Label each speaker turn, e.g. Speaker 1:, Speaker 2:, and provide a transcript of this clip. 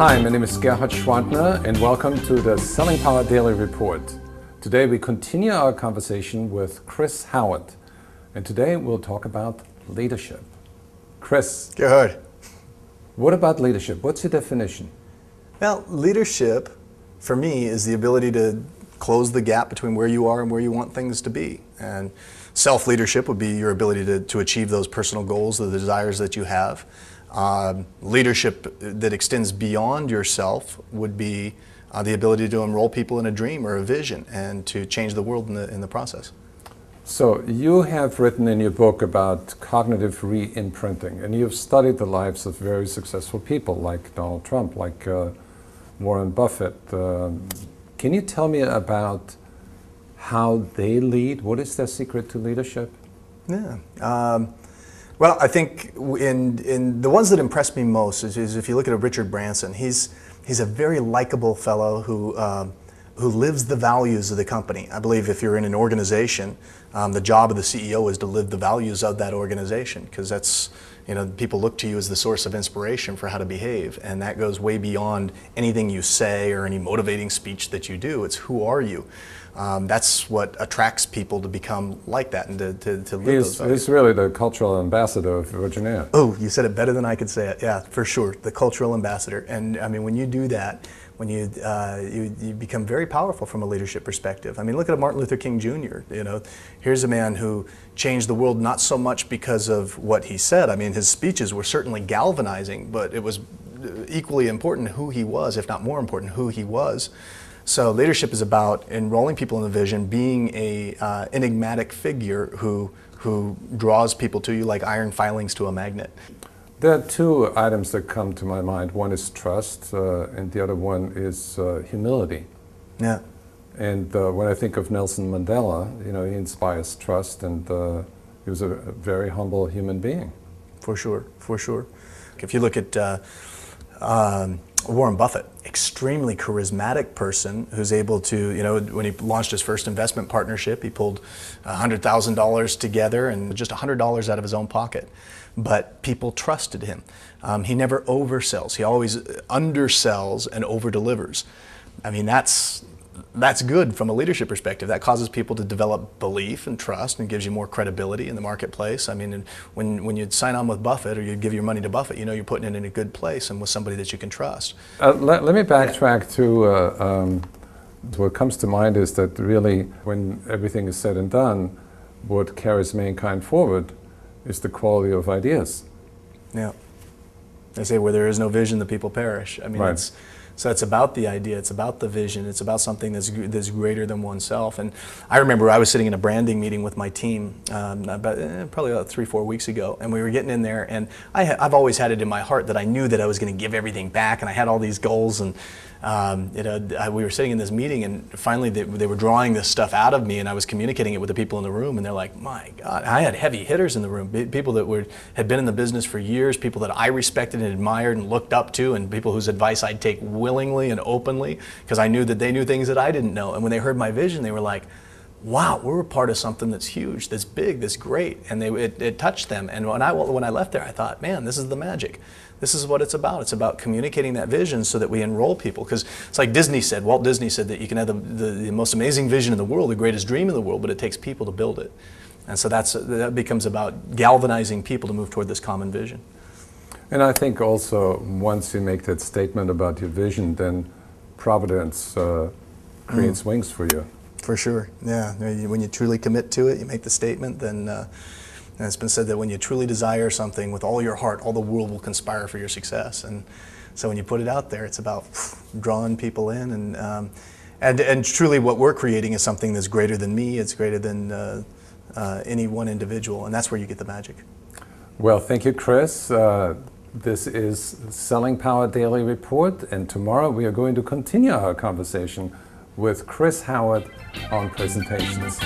Speaker 1: Hi, my name is Gerhard Gschwandtner and welcome to the Selling Power Daily Report. Today we continue our conversation with Chris Howard, and today we'll talk about leadership. Chris.
Speaker 2: Gerhard.
Speaker 1: What about leadership? What's your definition?
Speaker 2: Well, leadership for me is the ability to close the gap between where you are and where you want things to be. And self-leadership would be your ability to achieve those personal goals, the desires that you have. Leadership that extends beyond yourself would be the ability to enroll people in a dream or a vision and to change the world in the process.
Speaker 1: So you have written in your book about cognitive re-imprinting, and you've studied the lives of very successful people like Donald Trump, like Warren Buffett. Can you tell me about how they lead? What is their secret to leadership?
Speaker 2: Yeah. Well, I think in the ones that impress me most is if you look at a Richard Branson. He's a very likable fellow who lives the values of the company. I believe if you're in an organization, the job of the CEO is to live the values of that organization, because that's, people look to you as the source of inspiration for how to behave, and that goes way beyond anything you say or any motivating speech that you do. It's who are you? That's what attracts people to become like that and to live those values.
Speaker 1: He's really the cultural ambassador of Virginia.
Speaker 2: Oh, you said it better than I could say it. Yeah, for sure, the cultural ambassador. And I mean, when you do that, when you become very powerful from a leadership perspective. I mean, look at Martin Luther King Jr. Here's a man who changed the world not so much because of what he said. I mean, his speeches were certainly galvanizing, but it was equally important who he was, if not more important, who he was. So leadership is about enrolling people in the vision, being a enigmatic figure who draws people to you like iron filings to a magnet.
Speaker 1: There are two items that come to my mind. One is trust, and the other one is humility.
Speaker 2: Yeah.
Speaker 1: And when I think of Nelson Mandela, he inspires trust, and he was a very humble human being.
Speaker 2: For sure, for sure. If you look at Warren Buffett, extremely charismatic person who's able to, when he launched his first investment partnership, he pulled $100,000 together and just $100 out of his own pocket. But people trusted him. He never oversells. He always undersells and over-delivers. I mean, that's good from a leadership perspective. That causes people to develop belief and trust and gives you more credibility in the marketplace. I mean, when you sign on with Buffett or you give your money to Buffett, you're putting it in a good place and with somebody that you can trust.
Speaker 1: Let me backtrack to what comes to mind is that really when everything is said and done, what carries mankind forward is the quality of ideas.
Speaker 2: Yeah. They say where there is no vision, the people perish. I mean,
Speaker 1: right.
Speaker 2: So it's about the idea, it's about the vision, it's about something that's greater than oneself. And I remember I was sitting in a branding meeting with my team probably about 3-4 weeks ago, and we were getting in there, and I've always had it in my heart that I knew that I was going to give everything back, and I had all these goals, and we were sitting in this meeting, and finally they were drawing this stuff out of me, and I was communicating it with the people in the room, and they're like, my God, I had heavy hitters in the room, people that had been in the business for years, people that I respected and admired and looked up to, and people whose advice I'd take willingly and openly, because I knew that they knew things that I didn't know. And when they heard my vision, they were like, wow, we're a part of something that's huge, that's big, that's great. And it touched them. And when I left there, I thought, man, this is the magic. This is what it's about. It's about communicating that vision so that we enroll people. Because it's like Walt Disney said that you can have the most amazing vision in the world, the greatest dream in the world, but it takes people to build it. And so that becomes about galvanizing people to move toward this common vision.
Speaker 1: And I think also once you make that statement about your vision, then Providence creates wings for you.
Speaker 2: For sure, yeah. When you truly commit to it, you make the statement, then and it's been said that when you truly desire something with all your heart, all the world will conspire for your success. And so when you put it out there, it's about drawing people in, and truly what we're creating is something that's greater than me, it's greater than any one individual, and that's where you get the magic. Well,
Speaker 1: thank you, Chris. This is Selling Power Daily Report, and tomorrow we are going to continue our conversation with Chris Howard on presentations.